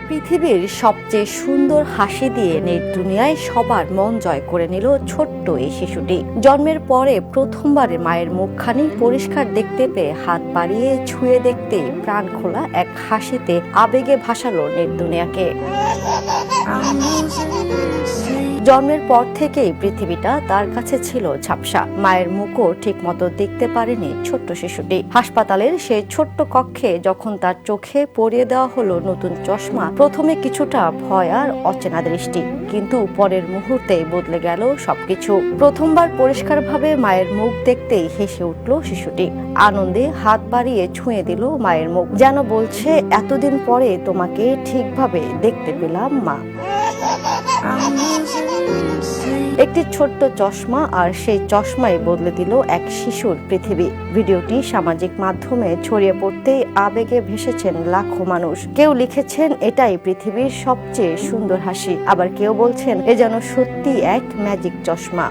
পৃথিবীর সবচেয়ে সুন্দর হাসি দিয়ে নেট দুনিয়ায় সবার মন জয় করে নিল ছোট্ট এই শিশুটি। জন্মের পরে প্রথমবারে মায়ের মুখখানি পরিষ্কার দেখতে পেয়ে হাত বাড়িয়ে ছুঁয়ে দেখতে প্রাণ খোলা এক হাসিতে আবেগে ভাসালো নেট দুনিয়াকে। জন্মের পর থেকেই পৃথিবীটা তার কাছে ছিল ঝাপসা। মায়ের মুখও ঠিক মতো দেখতে পারেনি ছোট্ট শিশুটি। হাসপাতালের সেই ছোট্ট কক্ষে যখন তার চোখে পরিয়ে দেওয়া হলো নতুন চশমা, প্রথমে কিছুটা ভয় আর অচেনা দৃষ্টি, কিন্তু পরের মুহূর্তেই বদলে গেল সবকিছু। প্রথমবার পরিষ্কারভাবে মায়ের মুখ দেখতেই হেসে উঠল শিশুটি। আনন্দে হাত বাড়িয়ে ছুঁয়ে দিল মায়ের মুখ, যেন বলছে, এতদিন পরে তোমাকে ঠিকভাবে দেখতে পেলাম মা। একটি ছোট্ট চশমা, আর সেই চশমাই বদলে দিল এক শিশুর পৃথিবী। ভিডিওটি সামাজিক মাধ্যমে ছড়িয়ে পড়তেই আবেগে ভেসেছেন লাখো মানুষ। কেউ লিখেছেন, এটাই পৃথিবীর সবচেয়ে সুন্দর হাসি, আবার কেউ বলছেন, এ যেন সত্যি এক ম্যাজিক চশমা।